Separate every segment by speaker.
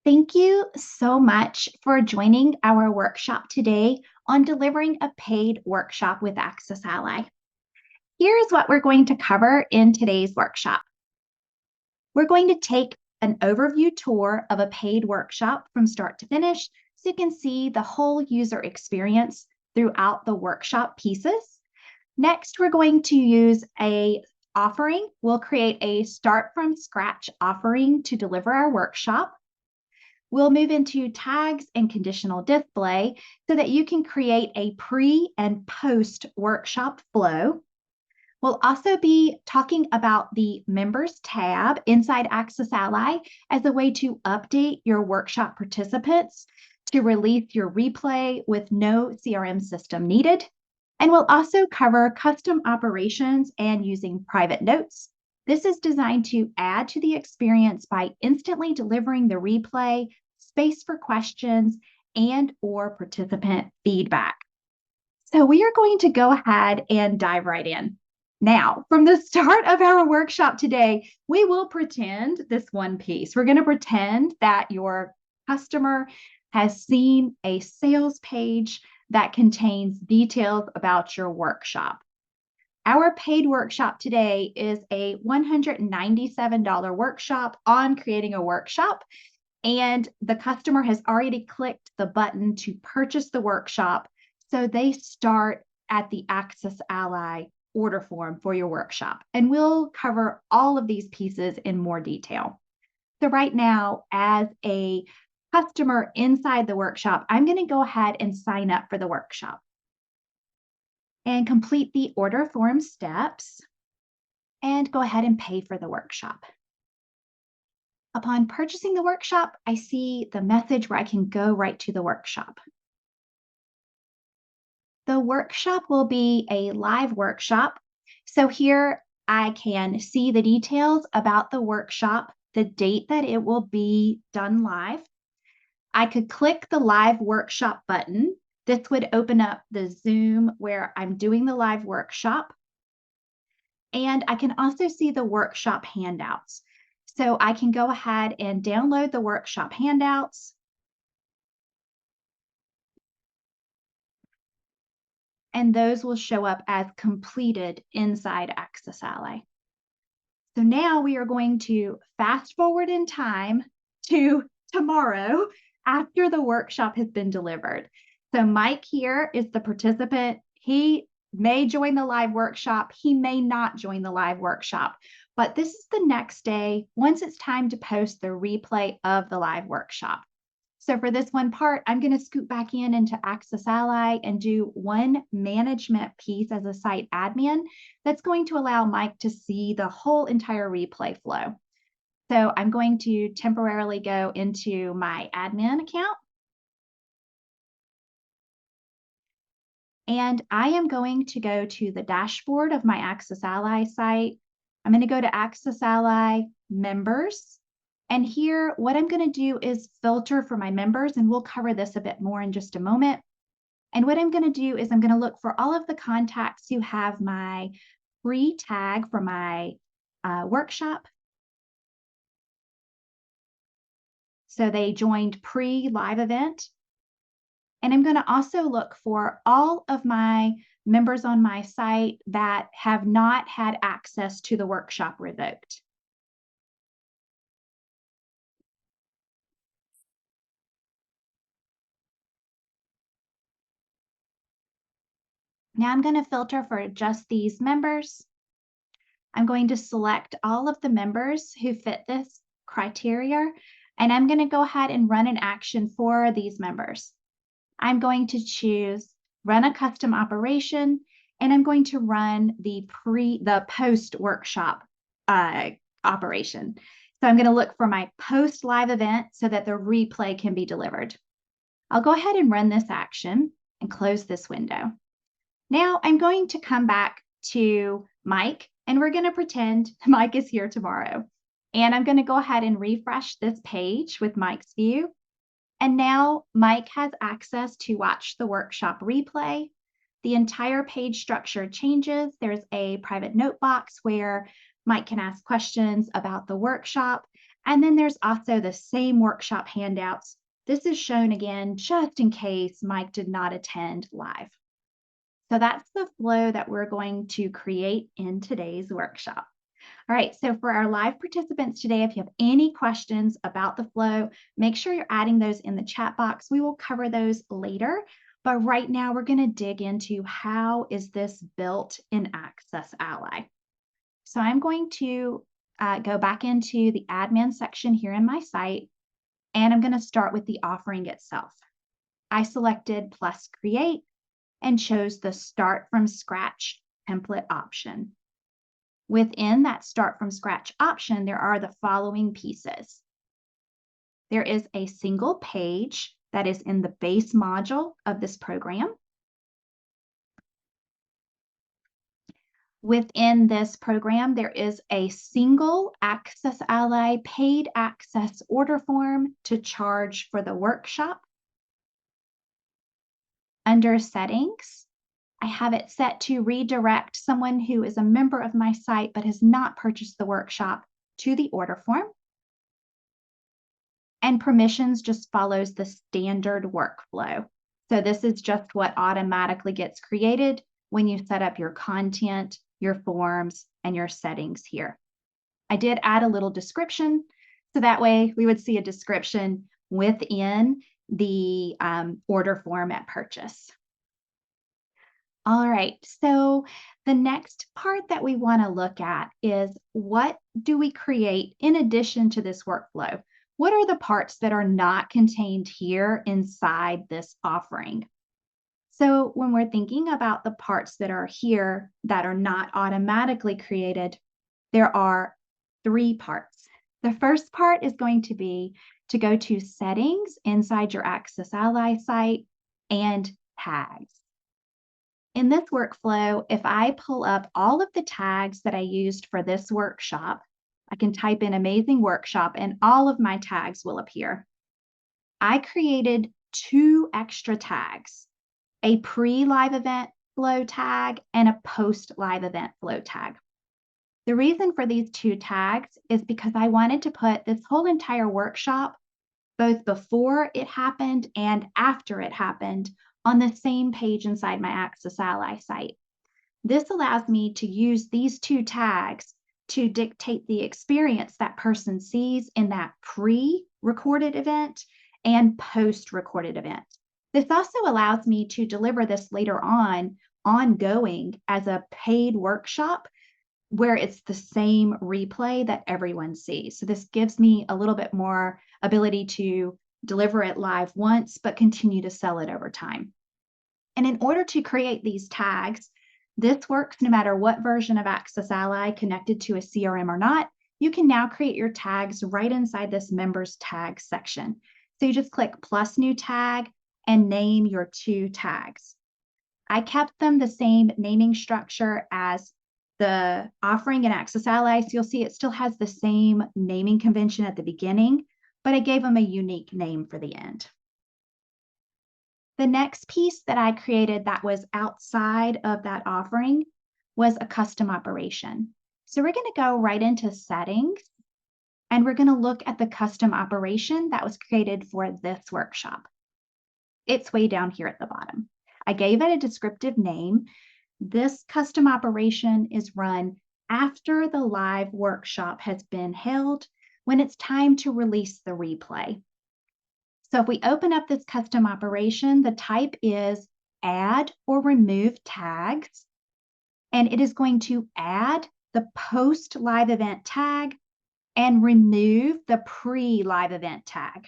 Speaker 1: Thank you so much for joining our workshop today on delivering a paid workshop with AccessAlly. Here's what we're going to cover in today's workshop. We're going to take an overview tour of a paid workshop from start to finish so you can see the whole user experience throughout the workshop pieces. Next, we're going to use a offering. We'll create a start from scratch offering to deliver our workshop. We'll move into tags and conditional display so that you can create a pre and post workshop flow. We'll also be talking about the members tab inside AccessAlly as a way to update your workshop participants to release your replay with no CRM system needed. And we'll also cover custom operations and using private notes. This is designed to add to the experience by instantly delivering the replay, space for questions, and/or participant feedback. So we are going to go ahead and dive right in. Now, from the start of our workshop today, we will pretend this one piece. We're going to pretend that your customer has seen a sales page that contains details about your workshop. Our paid workshop today is a $197 workshop on creating a workshop, and the customer has already clicked the button to purchase the workshop, so they start at the AccessAlly order form for your workshop. And we'll cover all of these pieces in more detail. So right now, as a customer inside the workshop, I'm going to go ahead and sign up for the workshop and complete the order form steps and go ahead and pay for the workshop. Upon purchasing the workshop, I see the message where I can go right to the workshop. The workshop will be a live workshop. So here I can see the details about the workshop, the date that it will be done live. I could click the live workshop button. This would open up the Zoom where I'm doing the live workshop. And I can also see the workshop handouts. So I can go ahead and download the workshop handouts. And those will show up as completed inside AccessAlly. So now we are going to fast forward in time to tomorrow after the workshop has been delivered. So Mike here is the participant. He may join the live workshop. He may not join the live workshop, but this is the next day once it's time to post the replay of the live workshop. So for this one part, I'm going to scoot back into AccessAlly and do one management piece as a site admin that's going to allow Mike to see the whole entire replay flow. So I'm going to temporarily go into my admin account. And I am going to go to the dashboard of my AccessAlly site. I'm going to go to AccessAlly members. And here, what I'm going to do is filter for my members, and we'll cover this a bit more in just a moment. And what I'm going to do is I'm going to look for all of the contacts who have my free tag for my workshop. So they joined pre-live event. And I'm going to also look for all of my members on my site that have not had access to the workshop revoked. Now I'm going to filter for just these members. I'm going to select all of the members who fit this criteria, and I'm going to go ahead and run an action for these members. I'm going to choose run a custom operation, and I'm going to run the post workshop operation. So I'm going to look for my post live event so that the replay can be delivered. I'll go ahead and run this action and close this window. Now I'm going to come back to Mike, and we're going to pretend Mike is here tomorrow. And I'm going to go ahead and refresh this page with Mike's view. And now Mike has access to watch the workshop replay. The entire page structure changes. There's a private note box where Mike can ask questions about the workshop. And then there's also the same workshop handouts. This is shown again just in case Mike did not attend live. So that's the flow that we're going to create in today's workshop. All right, so for our live participants today, if you have any questions about the flow, make sure you're adding those in the chat box. We will cover those later, but right now we're going to dig into how is this built in AccessAlly. So I'm going to go back into the admin section here in my site, and I'm going to start with the offering itself. I selected plus create and chose the start from scratch template option. Within that start from scratch option, there are the following pieces. There is a single page that is in the base module of this program. Within this program, there is a single AccessAlly paid access order form to charge for the workshop. Under settings, I have it set to redirect someone who is a member of my site but has not purchased the workshop to the order form. And permissions just follows the standard workflow. So this is just what automatically gets created when you set up your content, your forms, and your settings here. I did add a little description, so that way we would see a description within the order form at purchase. All right, so the next part that we want to look at is what do we create in addition to this workflow? What are the parts that are not contained here inside this offering? So when we're thinking about the parts that are here that are not automatically created, there are 3 parts. The first part is going to be to go to settings inside your AccessAlly site and tags. In this workflow, if I pull up all of the tags that I used for this workshop, I can type in Amazing Workshop and all of my tags will appear. I created 2 extra tags, a pre-live event flow tag and a post-live event flow tag. The reason for these 2 tags is because I wanted to put this whole entire workshop, both before it happened and after it happened, on the same page inside my AccessAlly site. This allows me to use these 2 tags to dictate the experience that person sees in that pre-recorded event and post-recorded event. This also allows me to deliver this later on, ongoing as a paid workshop where it's the same replay that everyone sees. So this gives me a little bit more ability to deliver it live once, but continue to sell it over time. And in order to create these tags, this works no matter what version of AccessAlly connected to a CRM or not. You can now create your tags right inside this members tag section. So you just click plus new tag and name your 2 tags. I kept them the same naming structure as the offering in AccessAlly. So you'll see it still has the same naming convention at the beginning, but I gave them a unique name for the end. The next piece that I created that was outside of that offering was a custom operation. So we're going to go right into settings, and we're going to look at the custom operation that was created for this workshop. It's way down here at the bottom. I gave it a descriptive name. This custom operation is run after the live workshop has been held, when it's time to release the replay. So if we open up this custom operation, the type is add or remove tags, and it is going to add the post live event tag and remove the pre-live event tag.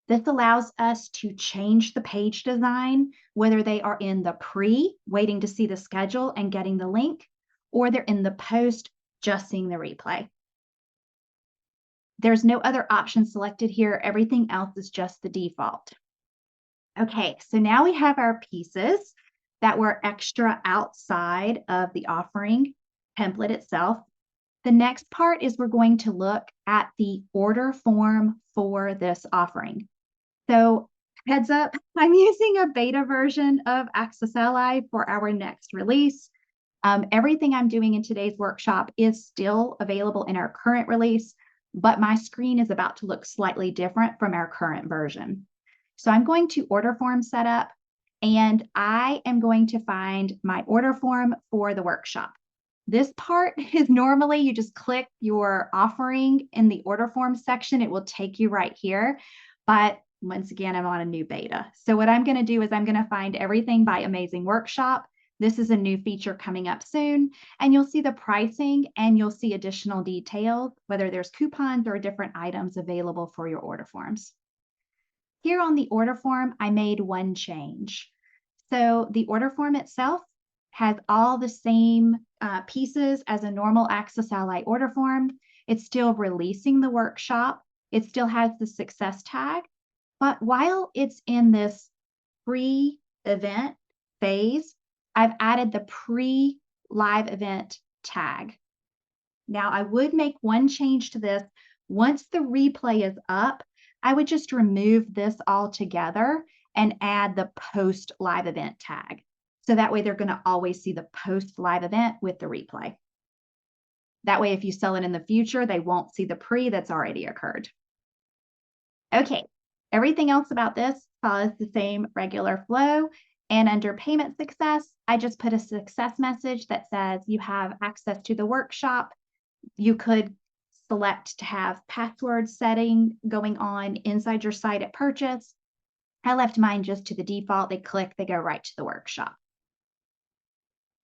Speaker 1: This allows us to change the page design, whether they are in the pre, waiting to see the schedule and getting the link, or they're in the post, just seeing the replay. There's no other option selected here. Everything else is just the default. Okay, so now we have our pieces that were extra outside of the offering template itself. The next part is we're going to look at the order form for this offering. So heads up, I'm using a beta version of AccessAlly for our next release. Everything I'm doing in today's workshop is still available in our current release, but my screen is about to look slightly different from our current version. So I'm going to order form setup, and I am going to find my order form for the workshop. This part is normally you just click your offering in the order form section. It will take you right here. But once again, I'm on a new beta. So what I'm going to do is I'm going to find everything by Amazing Workshop. This is a new feature coming up soon, and you'll see the pricing and you'll see additional details, whether there's coupons or different items available for your order forms. Here on the order form, I made one change. So the order form itself has all the same pieces as a normal AccessAlly order form. It's still releasing the workshop. It still has the success tag, but while it's in this pre-event phase, I've added the pre-live event tag. Now, I would make one change to this. Once the replay is up, I would just remove this altogether and add the post live event tag. So that way they're going to always see the post live event with the replay. That way, if you sell it in the future, they won't see the pre that's already occurred. Okay, everything else about this follows the same regular flow. And under payment success, I just put a success message that says you have access to the workshop. You could select to have password setting going on inside your site at purchase. I left mine just to the default. They click, they go right to the workshop.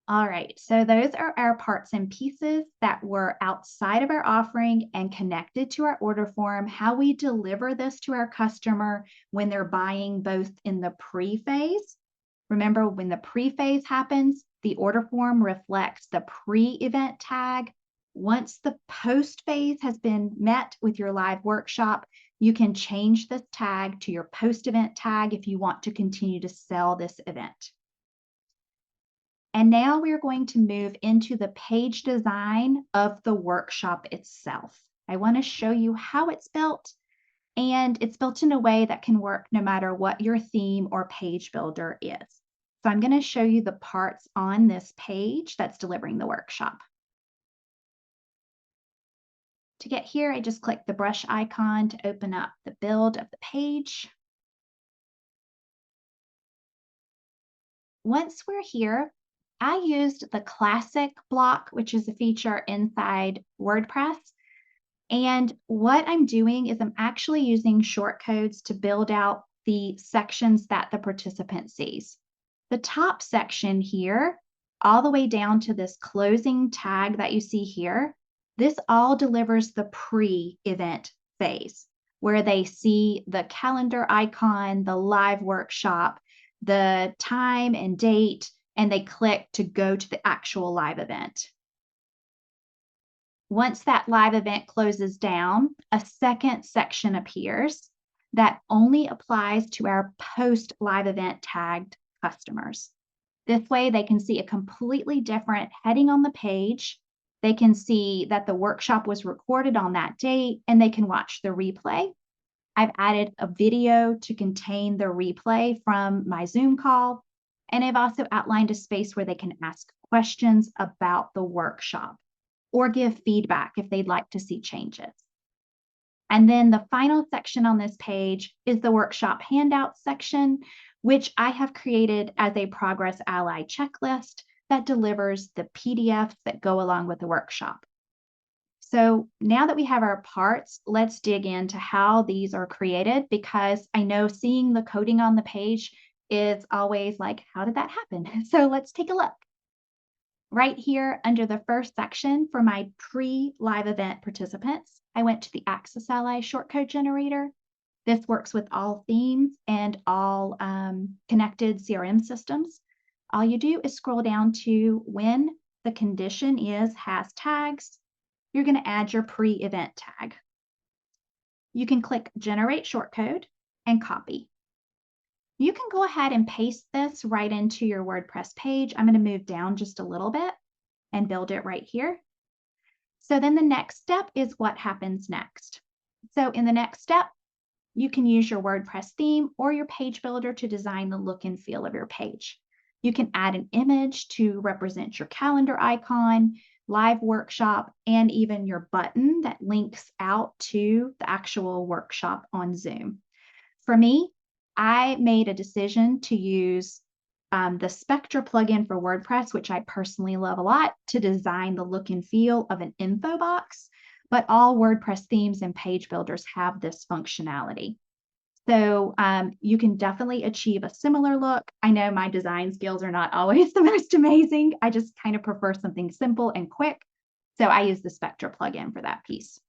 Speaker 1: All right, so those are our parts and pieces that were outside of our offering and connected to our order form, how we deliver this to our customer when they're buying both in the pre-phase. Remember, when the pre-phase happens, the order form reflects the pre-event tag. Once the post-phase has been met with your live workshop, you can change this tag to your post-event tag if you want to continue to sell this event. And now we're going to move into the page design of the workshop itself. I want to show you how it's built, and it's built in a way that can work no matter what your theme or page builder is. So I'm going to show you the parts on this page that's delivering the workshop. To get here, I just click the brush icon to open up the build of the page. Once we're here, I used the classic block, which is a feature inside WordPress. And what I'm doing is I'm actually using shortcodes to build out the sections that the participant sees. The top section here, all the way down to this closing tag that you see here, this all delivers the pre-event phase, where they see the calendar icon, the live workshop, the time and date, and they click to go to the actual live event. Once that live event closes down, a second section appears that only applies to our post live event tagged customers. This way they can see a completely different heading on the page. They can see that the workshop was recorded on that date, and they can watch the replay. I've added a video to contain the replay from my Zoom call. And I've also outlined a space where they can ask questions about the workshop or give feedback if they'd like to see changes. And then the final section on this page is the workshop handout section, which I have created as a Progress Ally checklist that delivers the PDFs that go along with the workshop. So now that we have our parts, let's dig into how these are created, because I know seeing the coding on the page is always like, how did that happen? So let's take a look. Right here under the first section for my pre-live event participants, I went to the AccessAlly shortcode generator. This works with all themes and all connected CRM systems. All you do is scroll down to when the condition has tags. You're going to add your pre-event tag. You can click Generate Shortcode and copy. You can go ahead and paste this right into your WordPress page. I'm going to move down just a little bit and build it right here. So then the next step is what happens next. So in the next step, you can use your WordPress theme or your page builder to design the look and feel of your page. You can add an image to represent your calendar icon, live workshop, and even your button that links out to the actual workshop on Zoom. For me, I made a decision to use the Spectra plugin for WordPress, which I personally love a lot, to design the look and feel of an info box, but all WordPress themes and page builders have this functionality. So you can definitely achieve a similar look. I know my design skills are not always the most amazing. I just kind of prefer something simple and quick. So I use the Spectra plugin for that piece.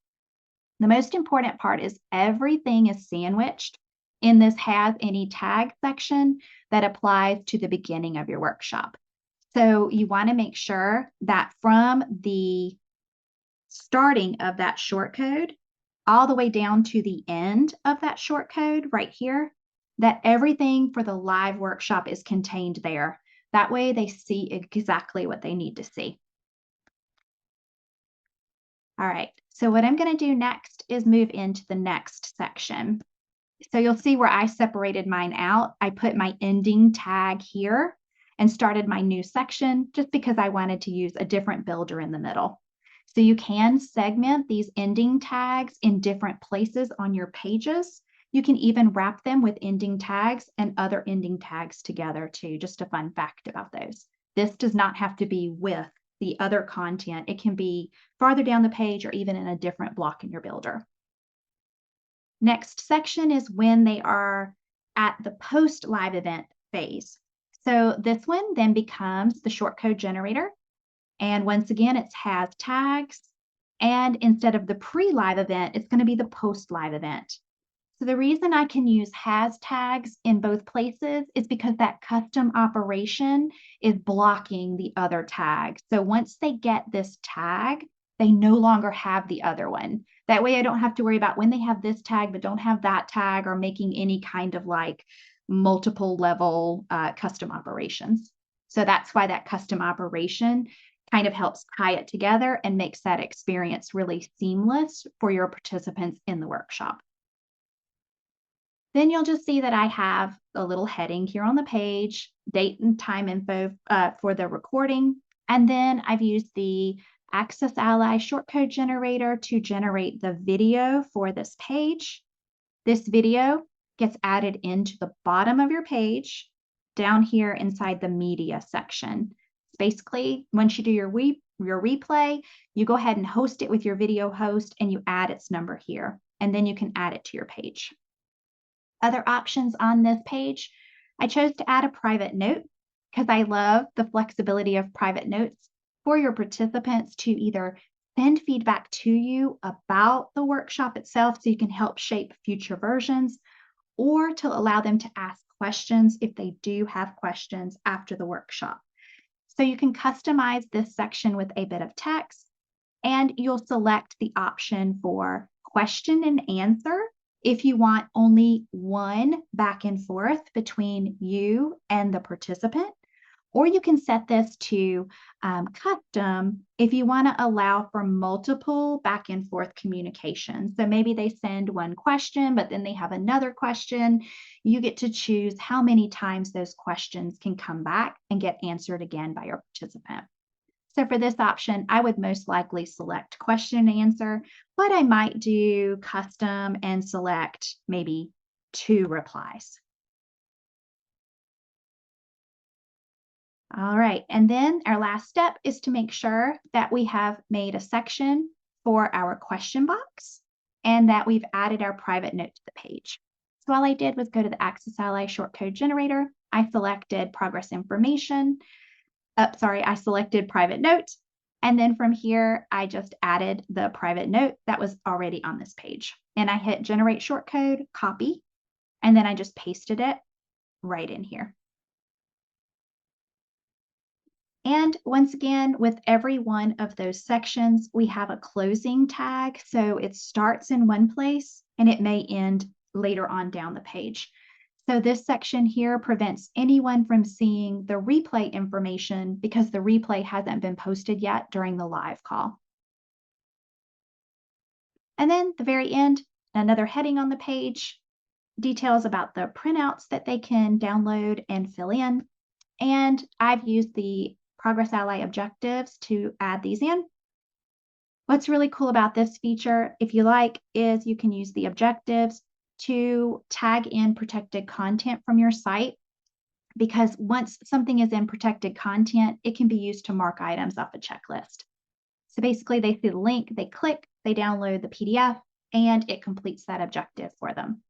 Speaker 1: The most important part is everything is sandwiched in this has any tag section that applies to the beginning of your workshop. So you want to make sure that from the starting of that short code all the way down to the end of that short code right here, that everything for the live workshop is contained there. That way they see exactly what they need to see. All right, so what I'm going to do next is move into the next section. So you'll see where I separated mine out. I put my ending tag here and started my new section just because I wanted to use a different builder in the middle. So you can segment these ending tags in different places on your pages. You can even wrap them with ending tags and other ending tags together too. Just a fun fact about those. This does not have to be with the other content. It can be farther down the page or even in a different block in your builder. Next section is when they are at the post live event phase. So this one then becomes the short code generator. And once again, it has tags. And instead of the pre-live event, it's going to be the post-live event. So the reason I can use has tags in both places is because that custom operation is blocking the other tag. So once they get this tag, they no longer have the other one. That way I don't have to worry about when they have this tag but don't have that tag or making any kind of like multiple level custom operations. So that's why that custom operation kind of helps tie it together and makes that experience really seamless for your participants in the workshop. Then you'll just see that I have a little heading here on the page, date and time info for the recording. And then I've used the AccessAlly shortcode generator to generate the video for this page. This video gets added into the bottom of your page down here inside the media section. Basically, once you do your replay, you go ahead and host it with your video host and you add its number here, and then you can add it to your page. Other options on this page, I chose to add a private note because I love the flexibility of private notes for your participants to either send feedback to you about the workshop itself so you can help shape future versions, or to allow them to ask questions if they do have questions after the workshop. So you can customize this section with a bit of text, and you'll select the option for question and answer if you want only one back and forth between you and the participant, or you can set this to custom if you want to allow for multiple back and forth communication. So maybe they send one question, but then they have another question. You get to choose how many times those questions can come back and get answered again by your participant. So for this option, I would most likely select question and answer, but I might do custom and select maybe 2 replies. All right, and then our last step is to make sure that we have made a section for our question box and that we've added our private note to the page. So all I did was go to the AccessAlly shortcode generator. I selected progress information. I selected private note. And then from here, I just added the private note that was already on this page. And I hit generate shortcode, copy, and then I just pasted it right in here. And once again, with every one of those sections, we have a closing tag. So it starts in one place and it may end later on down the page. So this section here prevents anyone from seeing the replay information because the replay hasn't been posted yet during the live call. And then the very end, another heading on the page, details about the printouts that they can download and fill in. And I've used the Progress Ally objectives to add these in. What's really cool about this feature, if you like, is you can use the objectives to tag in protected content from your site, because once something is in protected content, it can be used to mark items off a checklist. So basically, they see the link, they click, they download the PDF, and it completes that objective for them.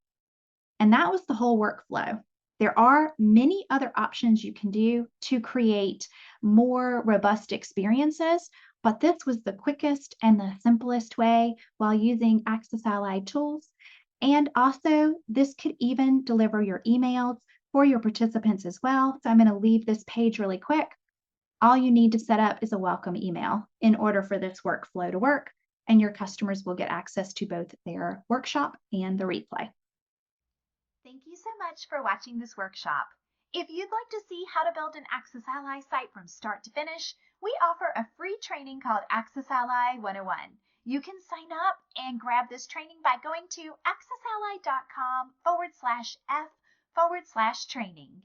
Speaker 1: And that was the whole workflow. There are many other options you can do to create more robust experiences, but this was the quickest and the simplest way while using AccessAlly tools. And also, this could even deliver your emails for your participants as well. So I'm going to leave this page really quick. All you need to set up is a welcome email in order for this workflow to work, and your customers will get access to both their workshop and the replay. Thank you so much for watching this workshop. If you'd like to see how to build an AccessAlly site from start to finish, we offer a free training called AccessAlly 101. You can sign up and grab this training by going to accessally.com/f/training.